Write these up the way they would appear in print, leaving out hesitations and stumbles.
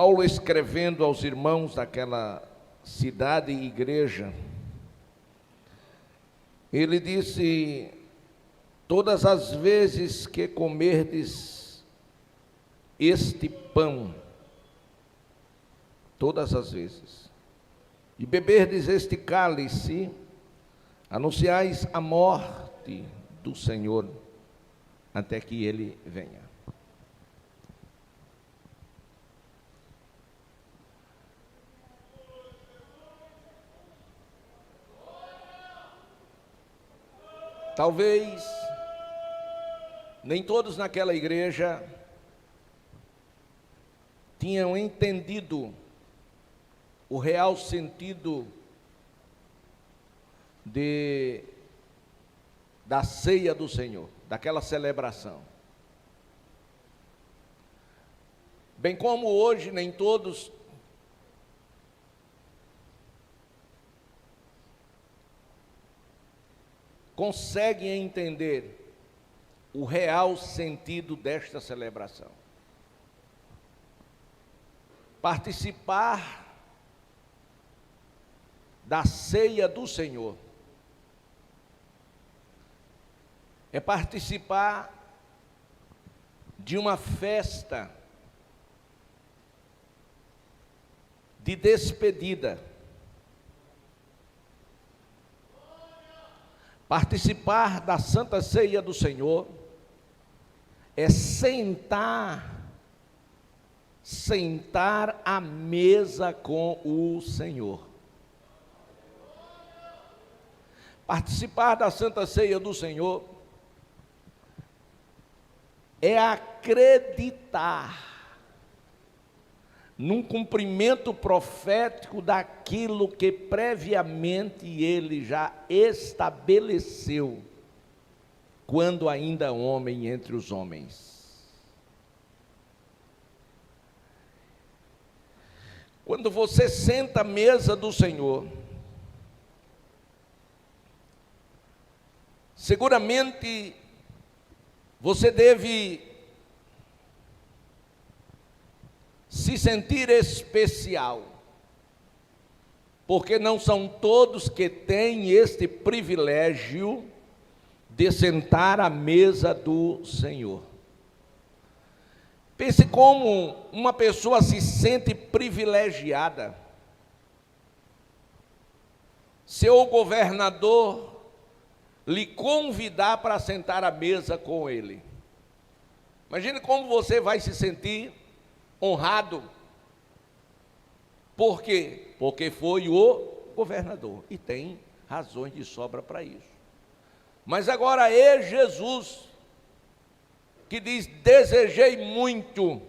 Paulo, escrevendo aos irmãos daquela cidade e igreja, ele disse: todas as vezes que comerdes este pão, todas as vezes, e beberdes este cálice, anunciais a morte do Senhor até que ele venha. Talvez nem todos naquela igreja tinham entendido o real sentido da ceia do Senhor, daquela celebração. Bem como hoje nem todos conseguem entender o real sentido desta celebração. Participar da ceia do Senhor é participar de uma festa de despedida. Participar da Santa Ceia do Senhor é sentar à mesa com o Senhor. Participar da Santa Ceia do Senhor é acreditar num cumprimento profético daquilo que previamente ele já estabeleceu, quando ainda homem entre os homens. Quando você senta à mesa do Senhor, seguramente você deve se sentir especial, porque não são todos que têm este privilégio de sentar à mesa do Senhor. Pense como uma pessoa se sente privilegiada. Seu governador lhe convidar para sentar à mesa com ele. Imagine como você vai se sentir honrado. Por quê? Porque foi o governador, e tem razões de sobra para isso. Mas agora é Jesus que diz: desejei muito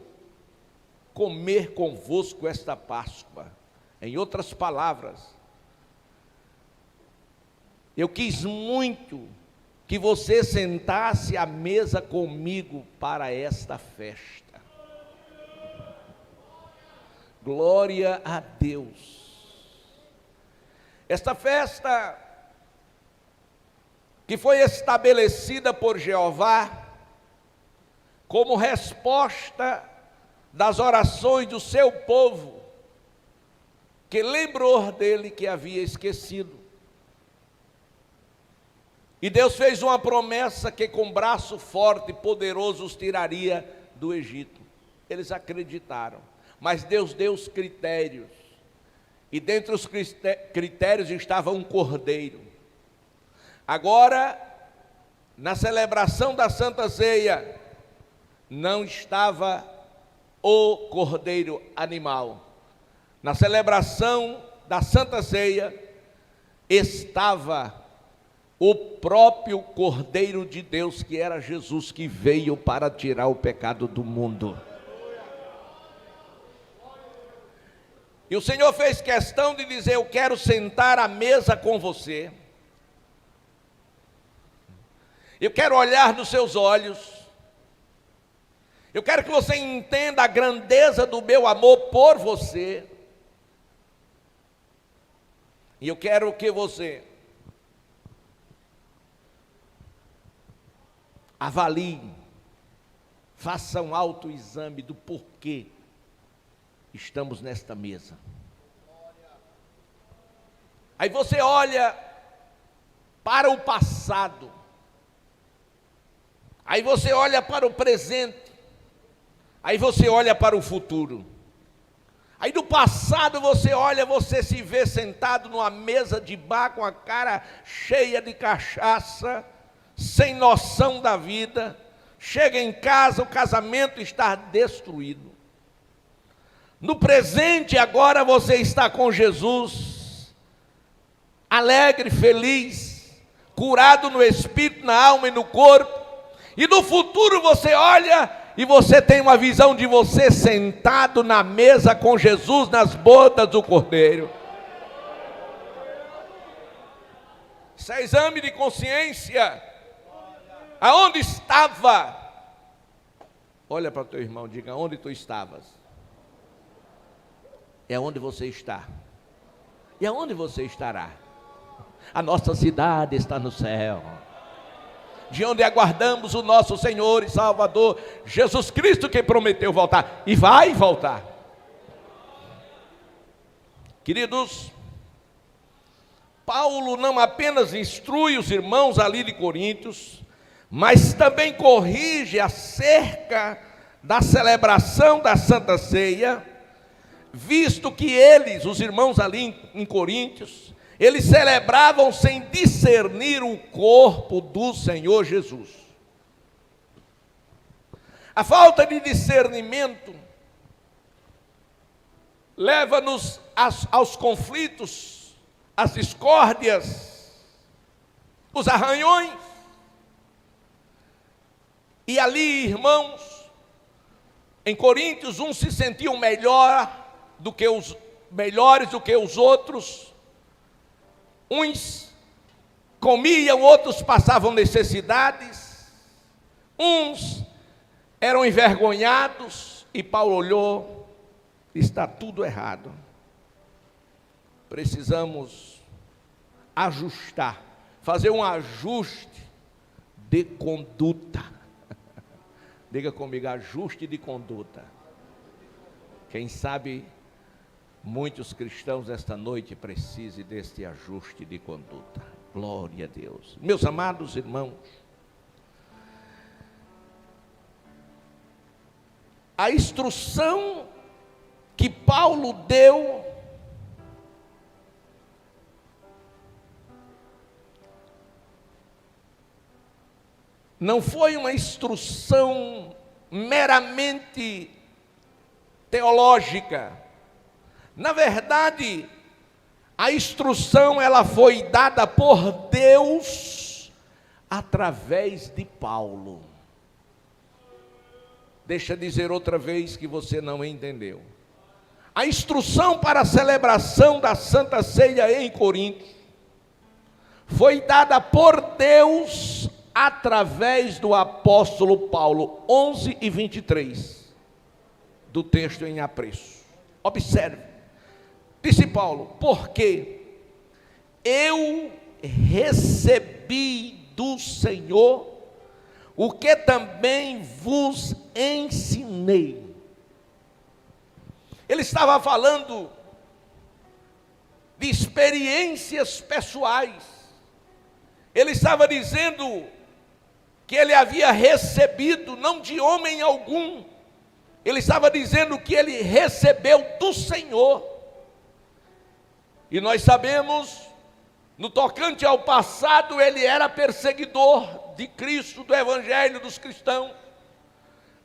comer convosco esta Páscoa. Em outras palavras, eu quis muito que você sentasse à mesa comigo para esta festa. Glória a Deus. Esta festa que foi estabelecida por Jeová como resposta das orações do seu povo, que lembrou dele que havia esquecido. E Deus fez uma promessa que com braço forte e poderoso os tiraria do Egito. Eles acreditaram. Mas Deus deu os critérios, e dentre os critérios estava um cordeiro. Agora, na celebração da Santa Ceia, não estava o cordeiro animal. Na celebração da Santa Ceia, estava o próprio Cordeiro de Deus, que era Jesus, que veio para tirar o pecado do mundo. E o Senhor fez questão de dizer: eu quero sentar à mesa com você, eu quero olhar nos seus olhos, eu quero que você entenda a grandeza do meu amor por você, e eu quero que você avalie, faça um autoexame do porquê estamos nesta mesa. Aí você olha para o passado, aí você olha para o presente, aí você olha para o futuro. Aí do passado você olha, você se vê sentado numa mesa de bar com a cara cheia de cachaça, sem noção da vida. Chega em casa, o casamento está destruído. No presente agora você está com Jesus, alegre, feliz, curado no espírito, na alma e no corpo. E no futuro você olha e você tem uma visão de você sentado na mesa com Jesus nas bodas do Cordeiro. Isso é exame de consciência. Aonde estava? Olha para o teu irmão, diga: onde tu estavas? É onde você está. E aonde você estará? A nossa cidade está no céu, de onde aguardamos o nosso Senhor e Salvador Jesus Cristo, que prometeu voltar e vai voltar. Queridos, Paulo não apenas instrui os irmãos ali de Coríntios, mas também corrige acerca da celebração da Santa Ceia, visto que eles, os irmãos ali em Coríntios, eles celebravam sem discernir o corpo do Senhor Jesus. A falta de discernimento leva-nos aos conflitos, às discórdias, os arranhões. E ali, irmãos, em Coríntios, uns se sentiam melhores do que os outros. Uns comiam, outros passavam necessidades, uns eram envergonhados, e Paulo olhou: está tudo errado. Precisamos ajustar, fazer um ajuste de conduta. Diga comigo: ajuste de conduta. Quem sabe muitos cristãos esta noite precisem deste ajuste de conduta. Glória a Deus. Meus amados irmãos, a instrução que Paulo deu não foi uma instrução meramente teológica. Na verdade, a instrução ela foi dada por Deus através de Paulo. Deixa eu dizer outra vez que você não entendeu. A instrução para a celebração da Santa Ceia em Corinto foi dada por Deus através do apóstolo Paulo. 11 e 23 do texto em apreço. Observe. Disse Paulo: porque eu recebi do Senhor o que também vos ensinei. Ele estava falando de experiências pessoais. Ele estava dizendo que ele havia recebido, não de homem algum. Ele estava dizendo que ele recebeu do Senhor. E nós sabemos, no tocante ao passado, ele era perseguidor de Cristo, do Evangelho dos cristãos.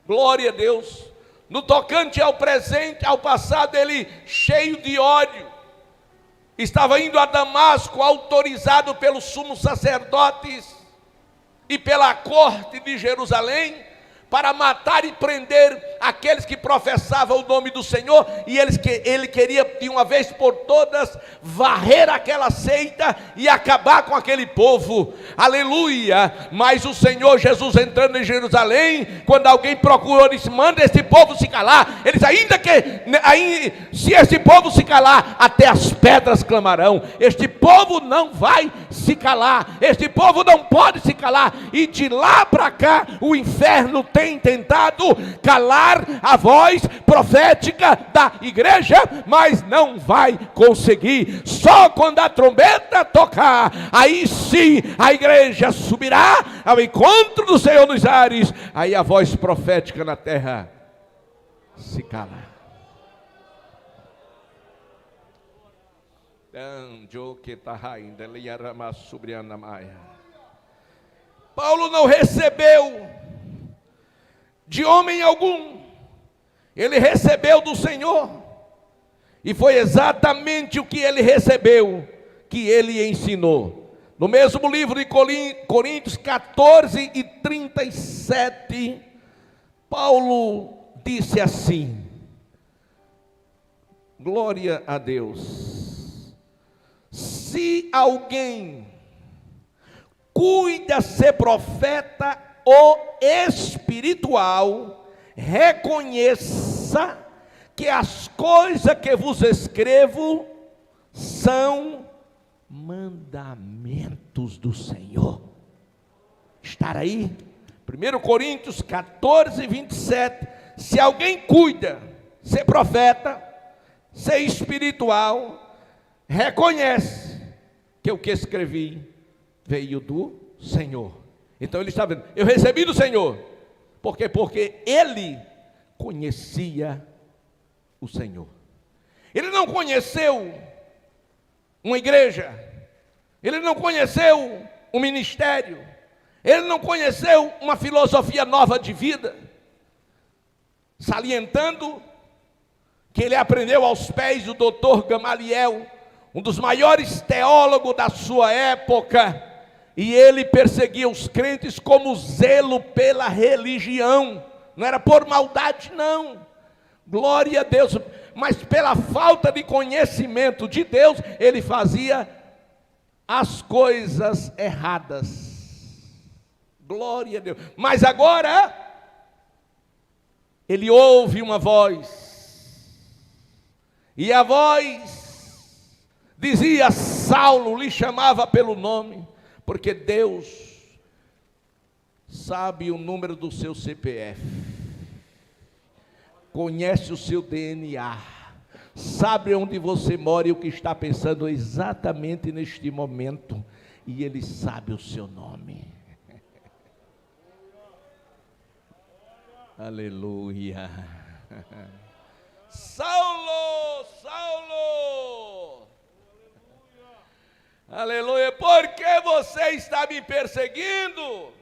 Glória a Deus. No tocante ao presente, ao passado, ele cheio de ódio, estava indo a Damasco, autorizado pelos sumos sacerdotes e pela corte de Jerusalém, para matar e prender aqueles que professavam o nome do Senhor, e ele queria de uma vez por todas varrer aquela seita e acabar com aquele povo. Aleluia! Mas o Senhor Jesus entrando em Jerusalém, quando alguém procurou, disse: manda esse povo se calar. Eles se esse povo se calar, até as pedras clamarão. Este povo não vai se calar, este povo não pode se calar. E de lá para cá o inferno tem tentado calar calar a voz profética da igreja, mas não vai conseguir. Só quando a trombeta tocar, aí sim a igreja subirá ao encontro do Senhor nos ares. Aí a voz profética na terra se cala. Paulo não recebeu de homem algum, ele recebeu do Senhor, e foi exatamente o que ele recebeu que ele ensinou. No mesmo livro de Coríntios 14 e 37, Paulo disse assim, glória a Deus: se alguém cuida ser profeta ou espiritual, reconheça que as coisas que vos escrevo são mandamentos do Senhor. Estar aí? 1 Coríntios 14, 27. Se alguém cuida ser profeta, ser espiritual, reconhece que o que escrevi veio do Senhor. Então ele está vendo, eu recebi do Senhor. Por quê? Porque ele conhecia o Senhor. Ele não conheceu uma igreja, ele não conheceu um ministério, ele não conheceu uma filosofia nova de vida, salientando que ele aprendeu aos pés do doutor Gamaliel, um dos maiores teólogos da sua época, e ele perseguia os crentes como zelo pela religião, não era por maldade não, glória a Deus, mas pela falta de conhecimento de Deus, ele fazia as coisas erradas, glória a Deus. Mas agora, ele ouve uma voz, e a voz dizia: Saulo, lhe chamava pelo nome, porque Deus sabe o número do seu CPF, conhece o seu DNA, sabe onde você mora e o que está pensando exatamente neste momento, e Ele sabe o seu nome. Aleluia. Saulo, Saulo, aleluia, por que você está me perseguindo?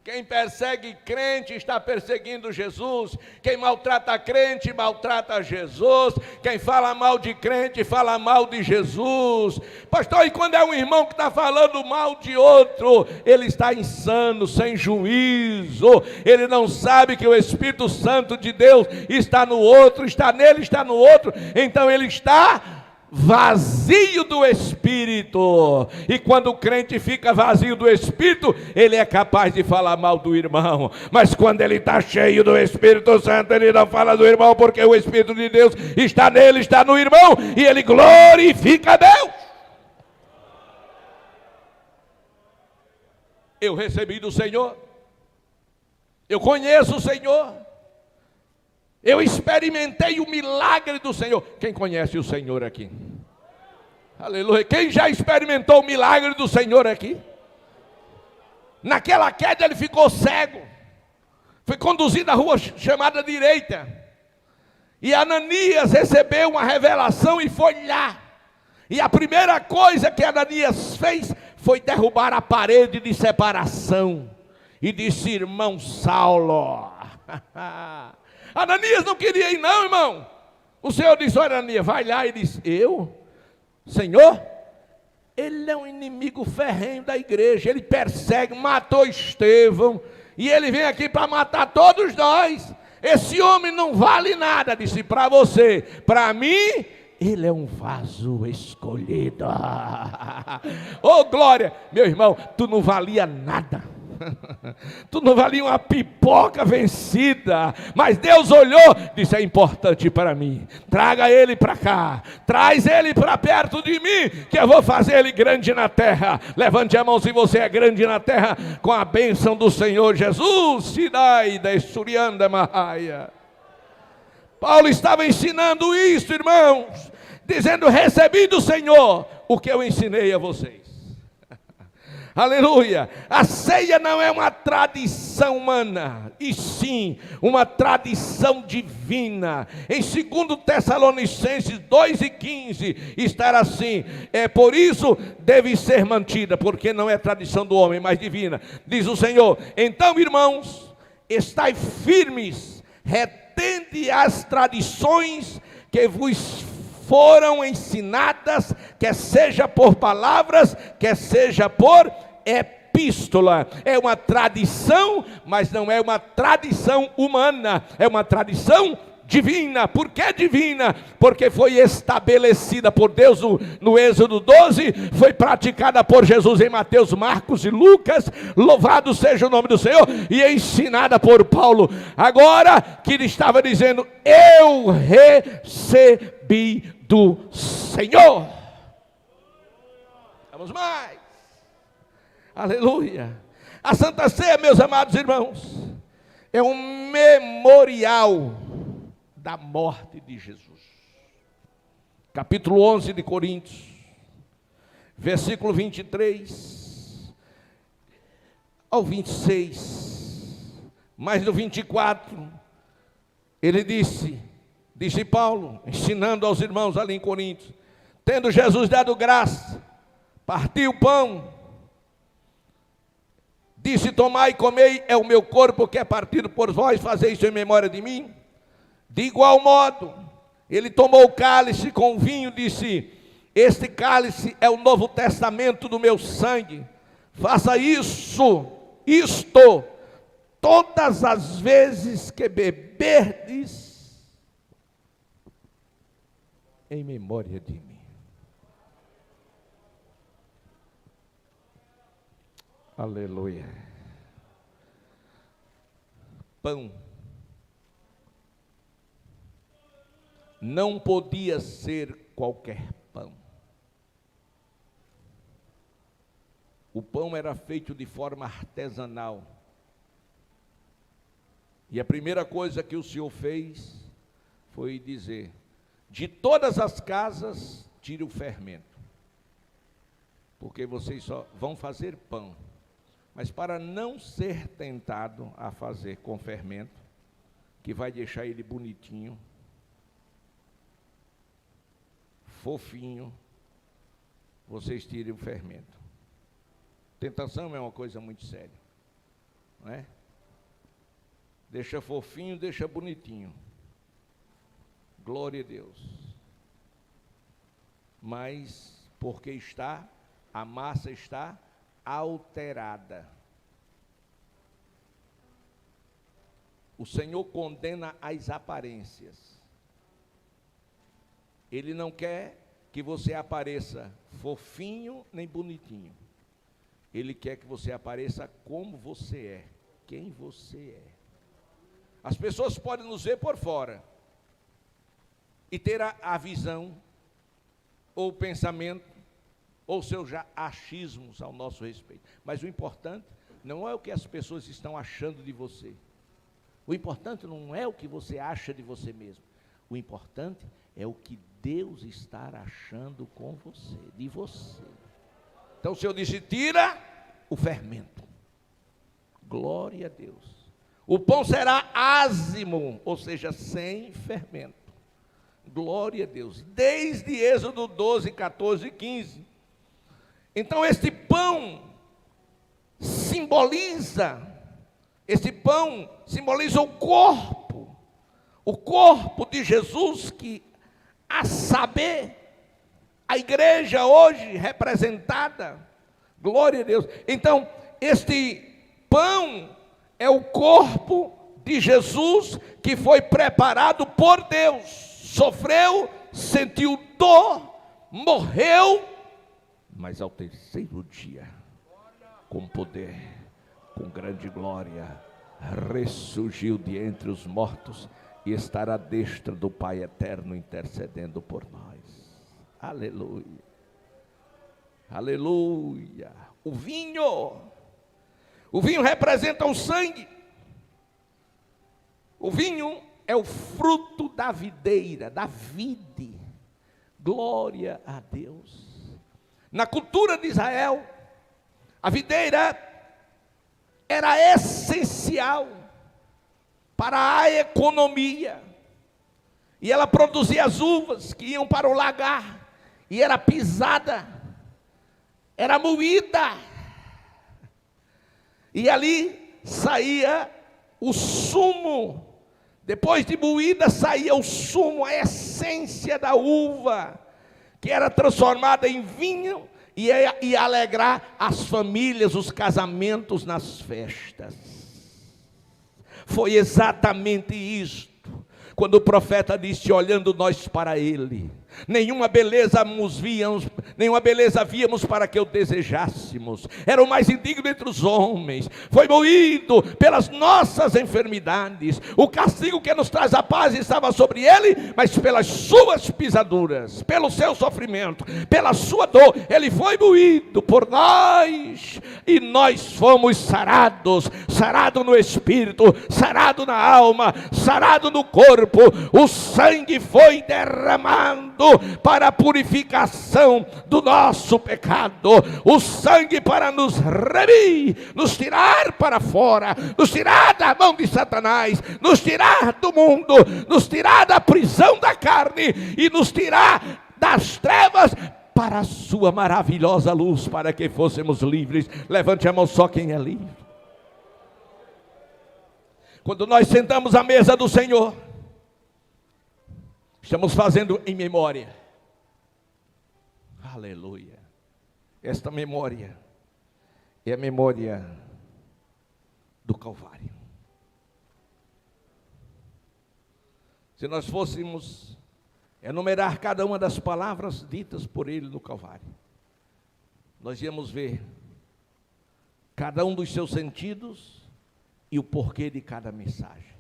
Quem persegue crente está perseguindo Jesus. Quem maltrata crente, maltrata Jesus. Quem fala mal de crente, fala mal de Jesus. Pastor, e quando é um irmão que está falando mal de outro, ele está insano, sem juízo. Ele não sabe que o Espírito Santo de Deus está no outro, está nele, está no outro. Então ele está vazio do Espírito, e quando o crente fica vazio do Espírito, ele é capaz de falar mal do irmão, mas quando ele está cheio do Espírito Santo, ele não fala do irmão, porque o Espírito de Deus está nele, está no irmão, e ele glorifica a Deus. Eu recebi do Senhor, eu conheço o Senhor, eu experimentei o milagre do Senhor. Quem conhece o Senhor aqui? Aleluia. Quem já experimentou o milagre do Senhor aqui? Naquela queda ele ficou cego. Foi conduzido à rua chamada direita. E Ananias recebeu uma revelação e foi lá. E a primeira coisa que Ananias fez foi derrubar a parede de separação. E disse: irmão Saulo. Ananias não queria ir não, irmão. O Senhor disse: olha, Ananias, vai lá. E disse: eu? Senhor? Ele é um inimigo ferrenho da igreja. Ele persegue, matou Estevão. E ele vem aqui para matar todos nós. Esse homem não vale nada. Disse: para você, para mim, ele é um vaso escolhido. Oh glória, meu irmão, tu não valia nada. Tu não valia uma pipoca vencida, mas Deus olhou, disse: é importante para mim, traga ele para cá, traz ele para perto de mim, que eu vou fazer ele grande na terra. Levante a mão se você é grande na terra, com a bênção do Senhor Jesus. Sidai da Esturianda Mahaia. Paulo estava ensinando isso, irmãos, dizendo: recebi do Senhor o que eu ensinei a vocês. Aleluia. A ceia não é uma tradição humana, e sim uma tradição divina. Em 2 Tessalonicenses 2:15 está assim: por isso deve ser mantida, porque não é tradição do homem, mas divina. Diz o Senhor: então, irmãos, estai firmes, retende as tradições que vos foram ensinadas, quer seja por palavras, quer seja por epístola. É uma tradição, mas não é uma tradição humana, é uma tradição divina. Por que divina? Porque foi estabelecida por Deus no Êxodo 12, foi praticada por Jesus em Mateus, Marcos e Lucas, louvado seja o nome do Senhor, e ensinada por Paulo, agora que ele estava dizendo: eu recebi do Senhor. Vamos mais. Aleluia. A Santa Ceia, meus amados irmãos, é um memorial da morte de Jesus. Capítulo 11 de Coríntios, versículo 23 ao 26, mas no 24, ele disse Paulo, ensinando aos irmãos ali em Coríntios: tendo Jesus dado graça, partiu o pão, disse: tomai e comei, é o meu corpo que é partido por vós, fazei isso em memória de mim. De igual modo, ele tomou o cálice com vinho, disse: este cálice é o novo testamento do meu sangue, faça isto, todas as vezes que beberdes, em memória de mim. Aleluia. Pão não podia ser qualquer pão. O pão era feito de forma artesanal. E a primeira coisa que o Senhor fez foi dizer: de todas as casas, tire o fermento, porque vocês só vão fazer pão. Mas para não ser tentado a fazer com fermento, que vai deixar ele bonitinho, fofinho, vocês tirem o fermento. Tentação é uma coisa muito séria, não é? Deixa fofinho, deixa bonitinho. Glória a Deus. Mas porque a massa está alterada. O Senhor condena as aparências. Ele não quer que você apareça fofinho nem bonitinho. Ele quer que você apareça como você é, quem você é. As pessoas podem nos ver por fora e ter a visão, ou o pensamento, ou seus achismos ao nosso respeito. Mas o importante não é o que as pessoas estão achando de você. O importante não é o que você acha de você mesmo. O importante é o que Deus está achando com você, de você. Então o Senhor disse: tira o fermento. Glória a Deus. O pão será ázimo, ou seja, sem fermento. Glória a Deus. Desde Êxodo 12, 14 e 15. Então este pão simboliza o corpo de Jesus, que, a saber, a igreja hoje representada, glória a Deus. Então, este pão é o corpo de Jesus, que foi preparado por Deus, sofreu, sentiu dor, morreu, mas ao terceiro dia, com poder, com grande glória, ressurgiu de entre os mortos e estará à destra do Pai eterno, intercedendo por nós. Aleluia, aleluia. O vinho representa o sangue. O vinho é o fruto da videira, da vide. Glória a Deus. Na cultura de Israel, a videira era essencial para a economia. E ela produzia as uvas que iam para o lagar. E era pisada, era moída. E ali saía o sumo. Depois de moída saía o sumo, a essência da uva, que era transformada em vinho e ia alegrar as famílias, os casamentos nas festas. Foi exatamente isto, quando o profeta disse, olhando nós para ele, nenhuma beleza víamos para que o desejássemos, era o mais indigno entre os homens, foi moído pelas nossas enfermidades, o castigo que nos traz a paz estava sobre ele, mas pelas suas pisaduras, pelo seu sofrimento, pela sua dor, ele foi moído por nós, e nós fomos sarados, sarado no espírito, sarado na alma, sarado no corpo. O sangue foi derramado para a purificação do nosso pecado, o sangue para nos remir, nos tirar para fora, nos tirar da mão de Satanás, nos tirar do mundo, nos tirar da prisão da carne e nos tirar das trevas para a sua maravilhosa luz, para que fôssemos livres. Levante a mão só quem é livre. Quando nós sentamos à mesa do Senhor, estamos fazendo em memória. Aleluia. Esta memória é a memória do Calvário. Se nós fôssemos enumerar cada uma das palavras ditas por ele no Calvário, nós íamos ver cada um dos seus sentidos e o porquê de cada mensagem.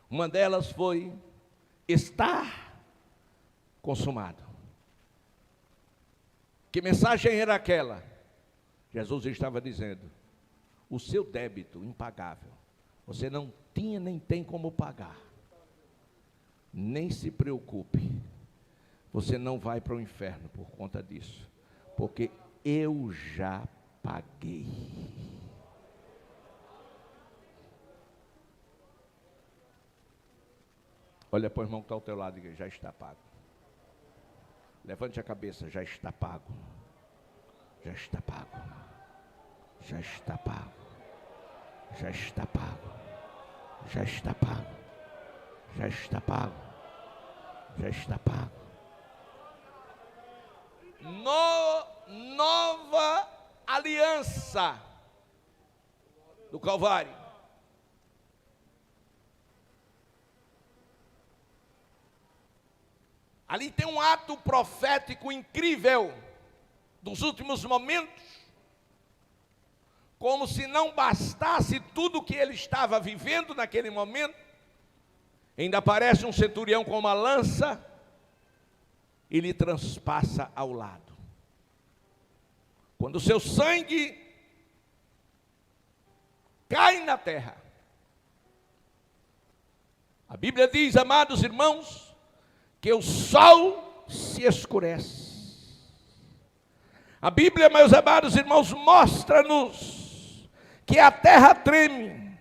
Uma delas foi: está consumado. Que mensagem era aquela? Jesus estava dizendo: o seu débito impagável, você não tinha nem tem como pagar. Nem se preocupe, você não vai para o inferno por conta disso, porque eu já paguei. Olha para o irmão que está ao teu lado e diga: já está pago. Levante a cabeça: já está pago. Já está pago. Já está pago. Já está pago. Já está pago. Já está pago. Já está pago. Nova aliança do Calvário. Ali tem um ato profético incrível dos últimos momentos, como se não bastasse tudo que ele estava vivendo naquele momento, ainda aparece um centurião com uma lança e lhe transpassa ao lado. Quando o seu sangue cai na terra, a Bíblia diz, amados irmãos, que o sol se escurece. A Bíblia, meus amados irmãos, mostra-nos que a terra treme.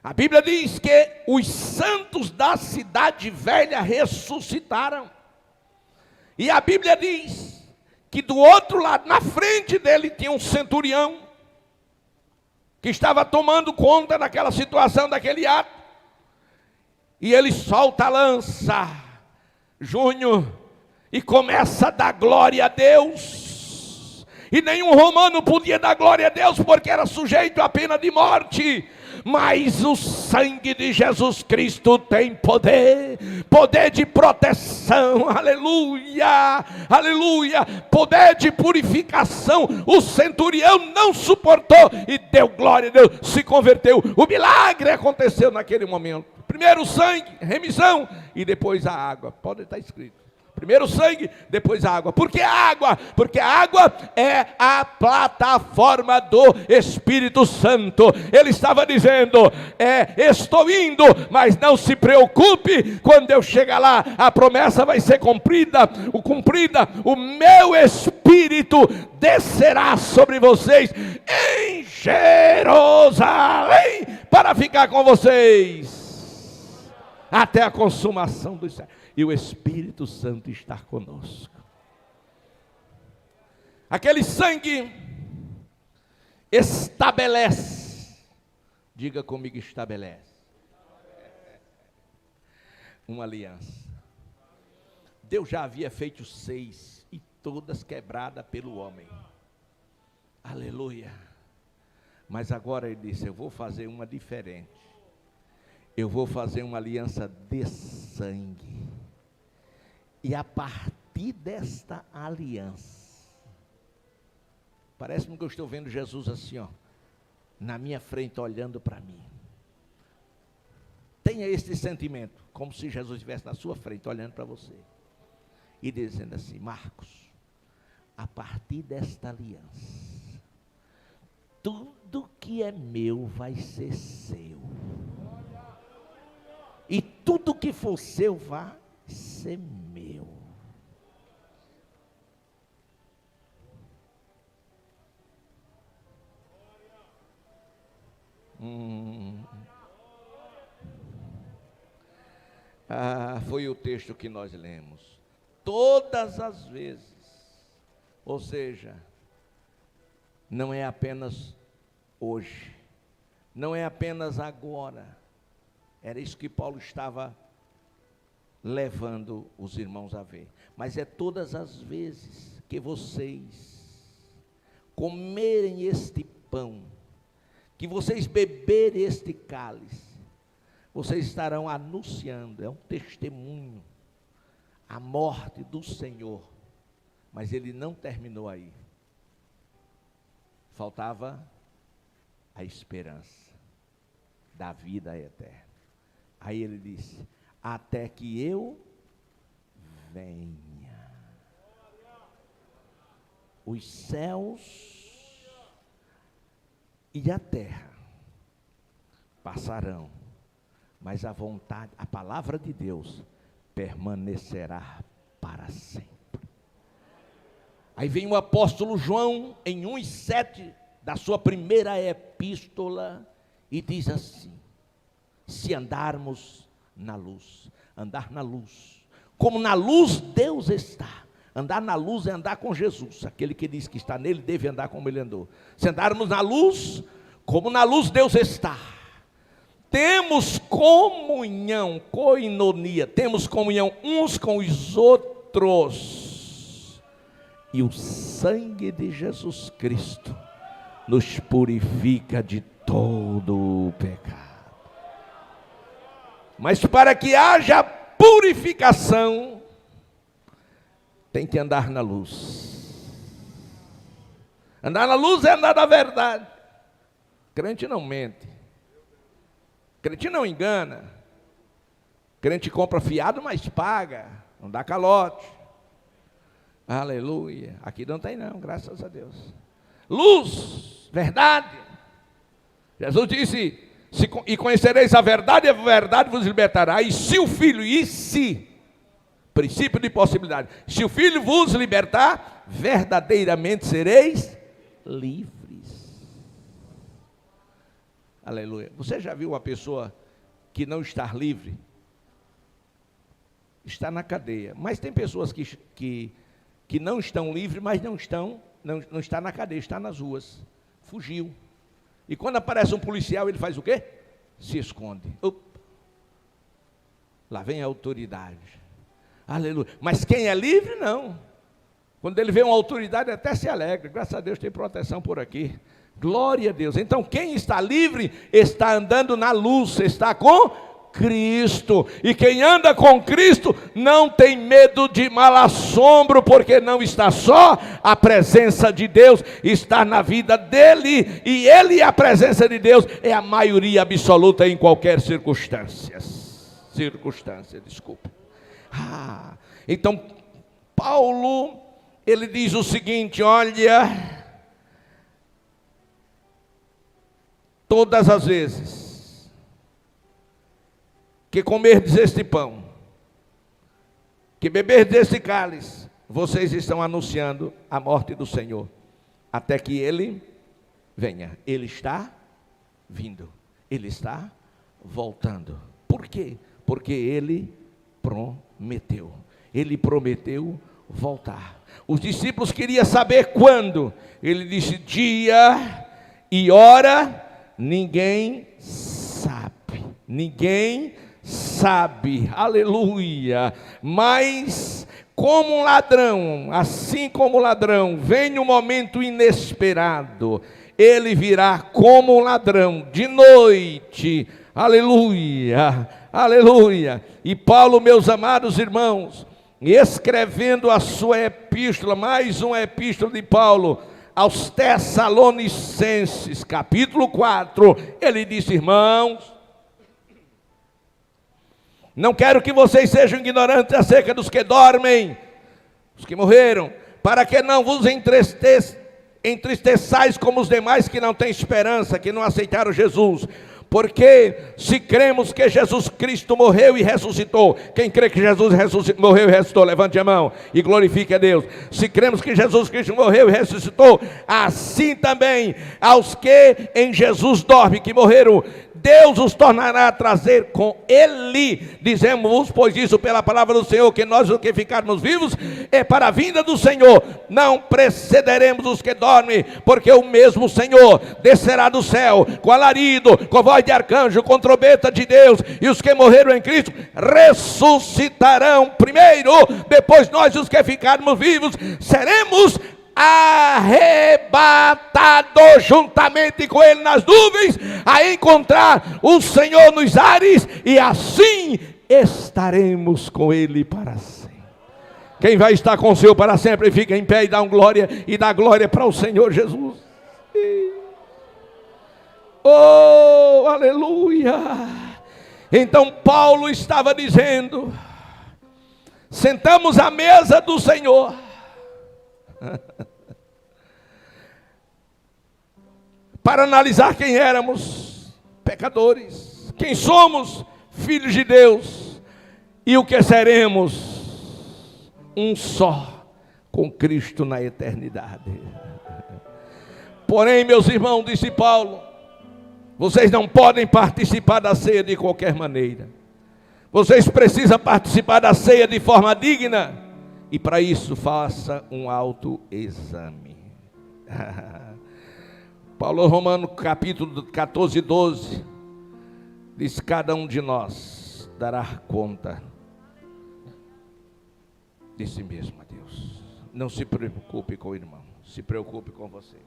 A Bíblia diz que os santos da cidade velha ressuscitaram. E a Bíblia diz que do outro lado, na frente dele, tinha um centurião que estava tomando conta daquela situação, daquele ato. E ele solta a lança, Júnior, e começa a dar glória a Deus. E nenhum romano podia dar glória a Deus, porque era sujeito à pena de morte. Mas o sangue de Jesus Cristo tem poder, poder de proteção, aleluia, aleluia, poder de purificação. O centurião não suportou e deu glória a Deus, se converteu. O milagre aconteceu naquele momento. Primeiro o sangue, remissão, e depois a água. Pode estar escrito. Primeiro o sangue, depois a água. Por que a água? Porque a água é a plataforma do Espírito Santo. Ele estava dizendo, estou indo, mas não se preocupe, quando eu chegar lá, a promessa vai ser cumprida, o meu Espírito descerá sobre vocês em Jerusalém, para ficar com vocês, até a consumação dos séculos. E o Espírito Santo está conosco. Aquele sangue estabelece. Diga comigo, estabelece. Uma aliança. Deus já havia feito 6 e todas quebradas pelo homem. Aleluia. Mas agora ele disse, eu vou fazer uma diferente. Eu vou fazer uma aliança de sangue. E a partir desta aliança, parece-me que eu estou vendo Jesus assim, ó, na minha frente, olhando para mim. Tenha esse sentimento, como se Jesus estivesse na sua frente, olhando para você. E dizendo assim, Marcos, a partir desta aliança, tudo que é meu vai ser seu. E tudo que for seu vai ser meu. Foi o texto que nós lemos. Todas as vezes. Ou seja, não é apenas hoje. Não é apenas agora. Era isso que Paulo estava levando os irmãos a ver. Mas é todas as vezes que vocês comerem este pão, que vocês beberem este cálice, vocês estarão anunciando, é um testemunho, a morte do Senhor. Mas ele não terminou aí. Faltava a esperança da vida eterna. Aí ele disse, até que eu venha. Os céus e a terra passarão, mas a vontade, a palavra de Deus permanecerá para sempre. Aí vem o apóstolo João em 1:7 da sua primeira epístola e diz assim: se andarmos na luz, andar na luz, como na luz Deus está. Andar na luz é andar com Jesus. Aquele que diz que está nele deve andar como ele andou. Se andarmos na luz, como na luz Deus está, temos comunhão, koinonia, temos comunhão uns com os outros, e o sangue de Jesus Cristo nos purifica de todo o pecado. Mas para que haja purificação, tem que andar na luz. Andar na luz é andar na verdade. Crente não mente. Crente não engana. Crente compra fiado, mas paga. Não dá calote. Aleluia. Aqui não tem não, graças a Deus. Luz, verdade. Jesus disse, e conhecereis a verdade vos libertará. E se o Filho, princípio de possibilidade, se o Filho vos libertar, verdadeiramente sereis livres. Aleluia. Você já viu uma pessoa que não está livre? Está na cadeia. Mas tem pessoas que não estão livres, mas não está na cadeia, está nas ruas. Fugiu. E quando aparece um policial, ele faz o quê? Se esconde. Opa. Lá vem a autoridade. Aleluia. Mas quem é livre, não. Quando ele vê uma autoridade, até se alegra. Graças a Deus tem proteção por aqui. Glória a Deus. Então quem está livre, está andando na luz, está com Cristo. E quem anda com Cristo, não tem medo de mal assombro, porque não está só. A presença de Deus está na vida dele. E ele e a presença de Deus é a maioria absoluta em qualquer circunstância. Desculpa. Então, Paulo, ele diz o seguinte: olha, todas as vezes que comerdes este pão, que beberdes este cálice, vocês estão anunciando a morte do Senhor, até que Ele venha. Ele está vindo, Ele está voltando. Por quê? Porque Ele prometeu. Ele prometeu voltar. Os discípulos queriam saber quando. Ele disse: dia e hora ninguém sabe. Ninguém sabe. Aleluia. Mas como um ladrão, assim como o ladrão, vem um momento inesperado, ele virá como um ladrão de noite. Aleluia, aleluia. E Paulo, meus amados irmãos, escrevendo a sua epístola, mais uma epístola de Paulo aos Tessalonicenses, capítulo 4, ele disse: irmãos, não quero que vocês sejam ignorantes acerca dos que dormem, os que morreram, para que não vos entristeçais como os demais que não têm esperança, que não aceitaram Jesus. Porque se cremos que Jesus Cristo morreu e ressuscitou, quem crê que Jesus morreu e ressuscitou, levante a mão e glorifique a Deus. Se cremos que Jesus Cristo morreu e ressuscitou, assim também aos que em Jesus dormem, que morreram, Deus os tornará a trazer com Ele. Dizemos, pois isso pela palavra do Senhor, que nós os que ficarmos vivos, é para a vinda do Senhor, não precederemos os que dormem, porque o mesmo Senhor descerá do céu, com alarido, com voz de arcanjo, com trombeta de Deus, e os que morreram em Cristo ressuscitarão primeiro, depois nós os que ficarmos vivos, seremos arrebatado juntamente com Ele nas nuvens, a encontrar o Senhor nos ares, e assim estaremos com Ele para sempre. Quem vai estar com o Senhor para sempre, fica em pé e dá glória, e dá glória para o Senhor Jesus. Oh, aleluia. Então Paulo estava dizendo: sentamos à mesa do Senhor, para analisar quem éramos, pecadores, quem somos, filhos de Deus, e o que seremos, um só com Cristo na eternidade. Porém, meus irmãos, disse Paulo, vocês não podem participar da ceia de qualquer maneira. Vocês precisam participar da ceia de forma digna, e para isso faça um autoexame. Paulo, Romanos capítulo 14, 12, diz: cada um de nós dará conta de si mesmo a Deus. Não se preocupe com o irmão, se preocupe com você.